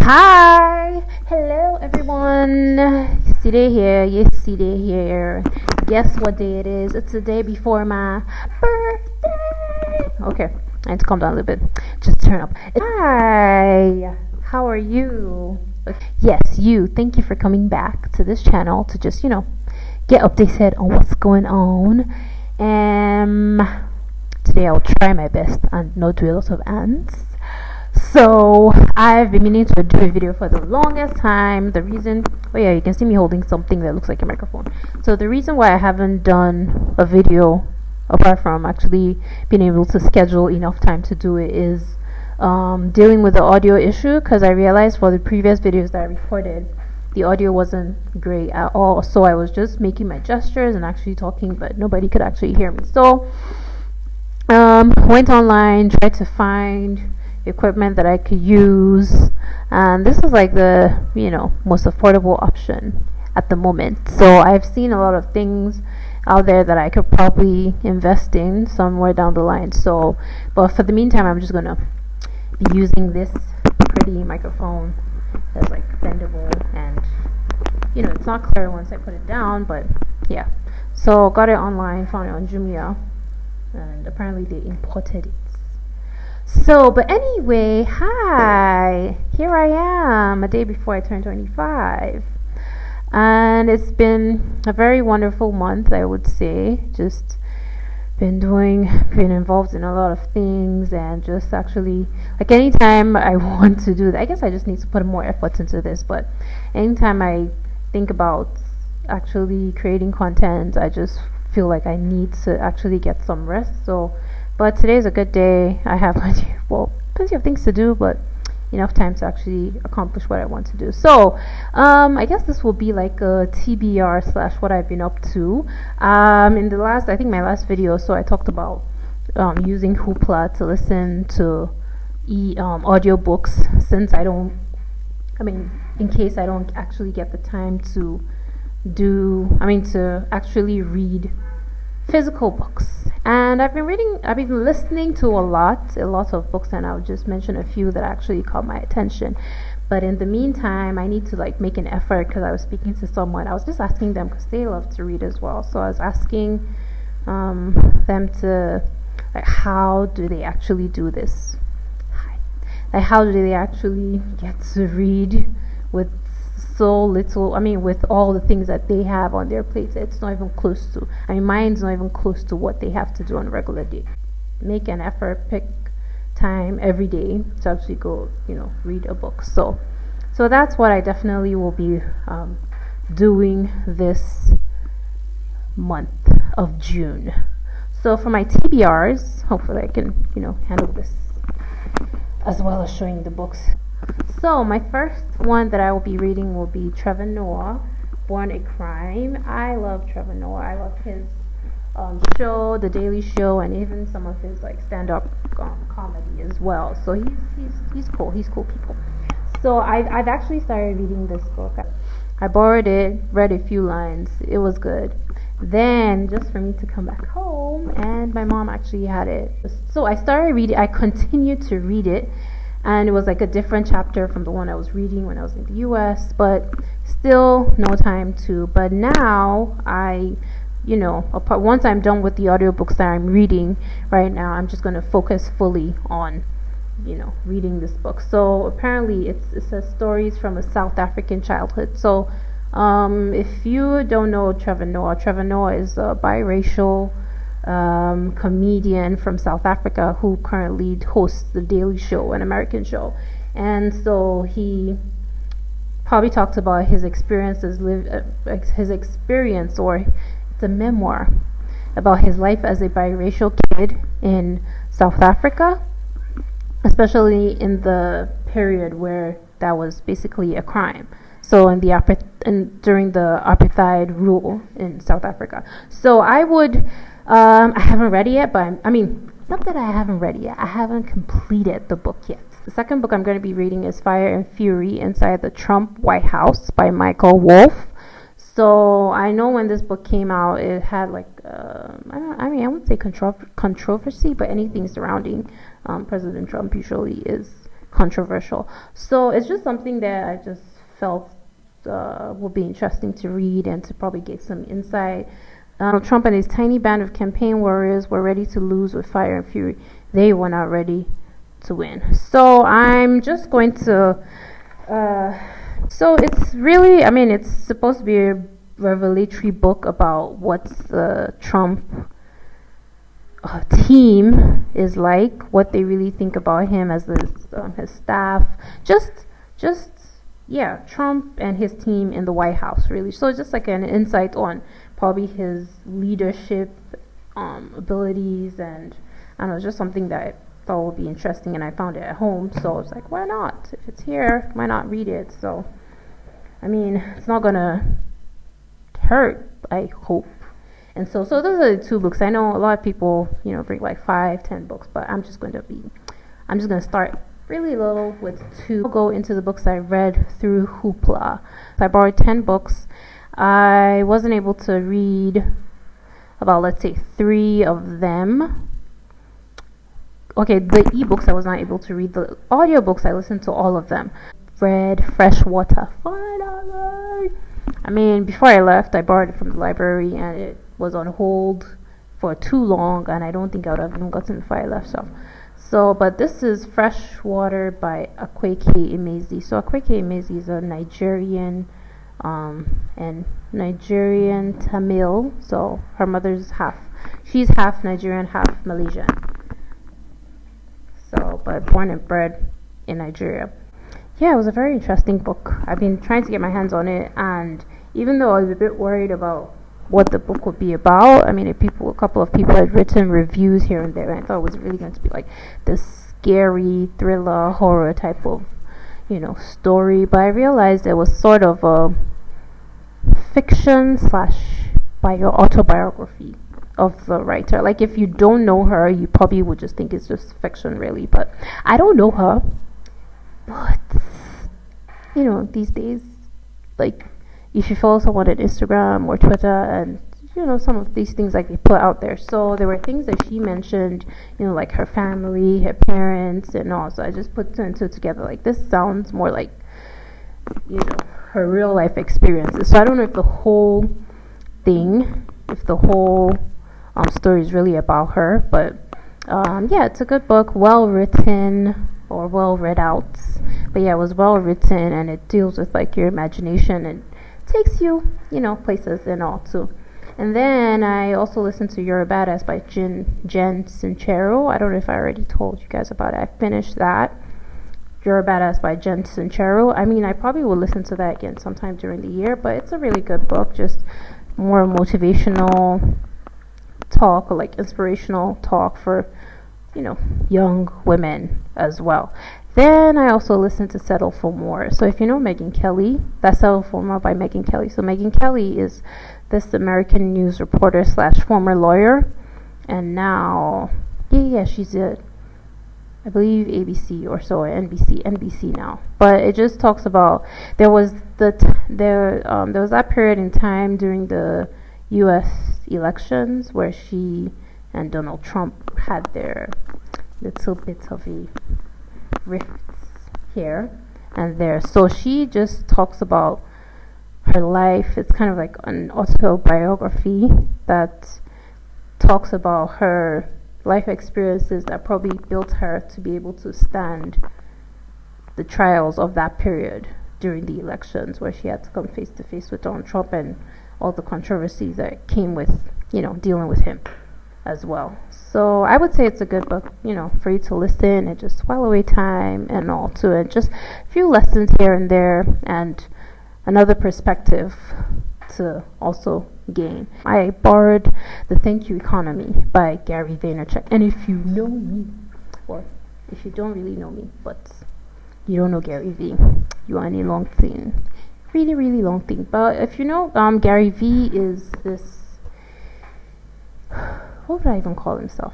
Hi, hello everyone. Side here, yes, Side here. Guess what day it is? It's the day before my birthday. Okay, I need to calm down a little bit. Just turn up. Hi, how are you? Yes, you. Thank you for coming back to this channel to just get updated on what's going on. Today I'll try my best and not do a lot of ants. So I've been meaning to do a video for the longest time. The reason, oh yeah, you can see me holding something that looks like a microphone. So the reason why I haven't done a video, apart from actually being able to schedule enough time to do it, is dealing with the audio issue, because I realized for the previous videos that I recorded, the audio wasn't great at all. So I was just making my gestures and actually talking, but nobody could actually hear me. So went online, tried to find equipment that I could use, and this is like the most affordable option at the moment. So I've seen a lot of things out there that I could probably invest in somewhere down the line. So but for the meantime, I'm just gonna be using this pretty microphone that's like bendable, and it's not clear once I put it down, but yeah. So got it online, found it on Jumia, and apparently they imported it. So, but anyway, hi, here I am a day before I turn 25, and it's been a very wonderful month, I would say. Just been involved in a lot of things, and just actually, like, anytime I want to do that, I guess I just need to put more effort into this, but anytime I think about actually creating content, I just feel like I need to actually get some rest. So but today's a good day. I have plenty of things to do, but enough time to actually accomplish what I want to do. So I guess this will be like a TBR / what I've been up to. In the last, I think my last video, so I talked about using Hoopla to listen to audiobooks, since in case I don't actually get the time to actually read physical books. And I've been listening to a lot of books, and I'll just mention a few that actually caught my attention. But in the meantime, I need to make an effort, because I was speaking to someone. I was just asking them, because they love to read as well. So I was asking them to, how do they actually do this? How do they actually get to read with so little, with all the things that they have on their plates? It's not even close to, mine's not even close to what they have to do on a regular day. Make an effort, pick time every day to actually go, read a book. So that's what I definitely will be doing this month of June. So for my TBRs, hopefully I can, handle this as well as showing the books. So my first one that I will be reading will be Trevor Noah, Born a Crime. I love Trevor Noah. I love his show, The Daily Show, and even some of his stand-up comedy as well. So he's cool. He's cool people. So I've actually started reading this book. I borrowed it, read a few lines. It was good. Then just for me to come back home, and my mom actually had it. So I started reading. I continued to read it. And it was a different chapter from the one I was reading when I was in the US, but still no time to. But now once I'm done with the audiobooks that I'm reading right now, I'm just going to focus fully on, reading this book. So apparently it says stories from a South African childhood. So if you don't know Trevor Noah is a biracial comedian from South Africa who currently hosts The Daily Show, an American show. And so he probably talked about his experiences, or it's a memoir about his life as a biracial kid in South Africa, especially in the period where that was basically a crime. So during the apartheid rule in South Africa. So I haven't read it yet, but not that I haven't read it yet. I haven't completed the book yet. The second book I'm going to be reading is Fire and Fury Inside the Trump White House by Michael Wolff. So I know when this book came out, it had I wouldn't say controversy, but anything surrounding President Trump usually is controversial. So it's just something that I just felt would be interesting to read and to probably get some insight. Donald Trump and his tiny band of campaign warriors were ready to lose with fire and fury. They were not ready to win. So I'm just going to. So it's really, I mean, it's supposed to be a revelatory book about what the Trump team is like, what they really think about him as his staff, just yeah, Trump and his team in the White House, really. So it's just like an insight on probably his leadership abilities, and I don't know, just something that I thought would be interesting, and I found it at home, so I was like, why not? If it's here, why not read it? So I mean, it's not gonna hurt, I hope. And so those are the two books. I know a lot of people, bring like 5-10 books, but I'm just gonna start really little with 2. I'll go into the books I read through Hoopla. So I borrowed 10 books. I wasn't able to read about, let's say, 3 of them. Okay, the ebooks I was not able to read. The audiobooks I listened to all of them. Read Freshwater. Finally! I mean, before I left, I borrowed it from the library, and it was on hold for too long, and I don't think I would have even gotten it before I left. So, but this is Freshwater by Akweke Emezi. So Akweke Emezi is a Nigerian and Nigerian Tamil. So her mother's she's half Nigerian, half Malaysian. So, but born and bred in Nigeria. Yeah, it was a very interesting book. I've been trying to get my hands on it, and even though I was a bit worried about what the book would be about, I mean, a couple of people had written reviews here and there, and I thought it was really going to be like this scary thriller horror type of story, but I realized it was sort of a fiction / autobiography of the writer. Like, if you don't know her, you probably would just think it's just fiction, really, but I don't know her. But these days, like, if you follow someone on Instagram or Twitter, and some of these things like they put out there, so there were things that she mentioned, like her family, her parents, and all. So I just put 2 and 2 together. Like, this sounds more like her real life experiences. So I don't know if the whole story is really about her, but yeah, it's a good book, well written or well read out. But yeah, it was well written, and it deals with like your imagination and takes you, places and all too. And then I also listened to You're a Badass by Jen Sincero. I don't know if I already told you guys about it. I finished that. You're a Badass by Jen Sincero. I mean, I probably will listen to that again sometime during the year, but it's a really good book. Just more motivational talk, or like inspirational talk for young women as well. Then I also listened to Settle for More. So if you know Megyn Kelly, that's Settle for More by Megyn Kelly. So Megyn Kelly is this American news reporter / former lawyer, and now she's at, I believe, ABC or so, or NBC now. But it just talks about there was that period in time during the U.S. elections where she and Donald Trump had their little bit of a rifts here and there. So she just talks about her life. It's kind of like an autobiography that talks about her life experiences that probably built her to be able to stand the trials of that period during the elections, where she had to come face to face with Donald Trump and all the controversies that came with dealing with him as well. So I would say it's a good book, for you to listen and just while away time and all too, and just a few lessons here and there, and another perspective to also gain. I borrowed The Thank You Economy by Gary Vaynerchuk. And if you know me, or if you don't really know me, but you don't know Gary V, you are in a long thing. Really, really long thing. But if you know, Gary V is this, what would I even call himself?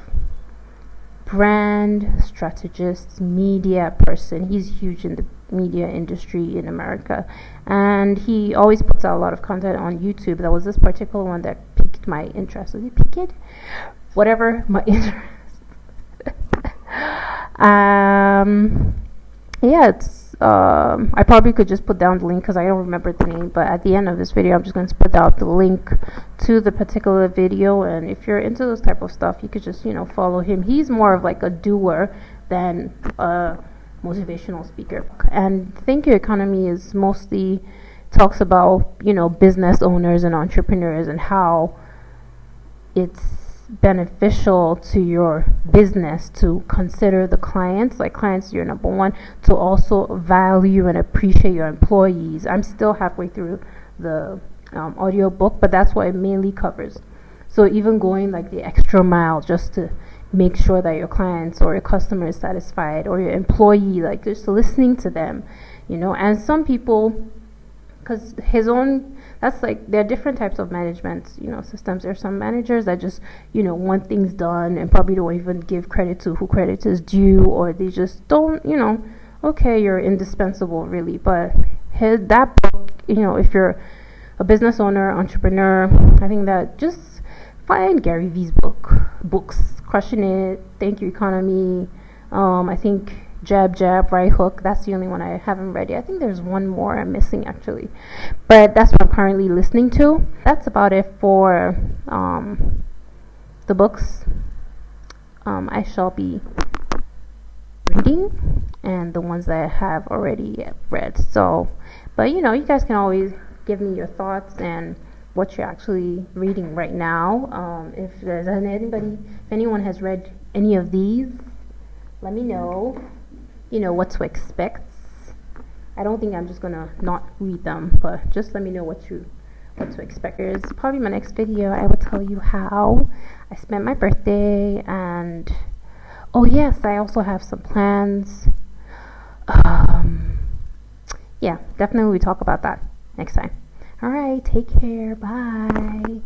Brand strategist, media person. He's huge in the media industry in America, and he always puts out a lot of content on YouTube. There was this particular one that piqued my interest. Was it piqued? Whatever, my interest. yeah, it's I probably could just put down the link because I don't remember the name, but at the end of this video I'm just going to put out the link to the particular video, and if you're into this type of stuff you could just, you know, follow him. He's more of like a doer than a motivational speaker. And Thank You Economy is mostly talks about, you know, business owners and entrepreneurs and how it's beneficial to your business to consider the clients, like clients you're number one, to also value and appreciate your employees. I'm still halfway through the audio book, but that's what it mainly covers. So even going like the extra mile just to make sure that your clients or your customer is satisfied, or your employee, like just listening to them, you know. And some people, because his own, that's like, there are different types of management, you know, systems. There are some managers that just, you know, want things done and probably don't even give credit to who credit is due, or they just don't, you know, okay, you're indispensable really. But that book, you know, if you're a business owner, entrepreneur, I think that just find Gary V's books, Crushing It, Thank You Economy, I think Jab, Right Hook. That's the only one I haven't read yet. I think there's one more I'm missing actually, but that's what I'm currently listening to. That's about it for the books I shall be reading, and the ones that I have already read. So, but you know, you guys can always give me your thoughts and what you're actually reading right now. If there's if anyone has read any of these, let me know, you know, what to expect. I don't think I'm just gonna not read them, but just let me know what to expect. There's probably my next video. I will tell you how I spent my birthday, and oh yes, I also have some plans. Yeah, definitely we talk about that next time. All right, take care. Bye.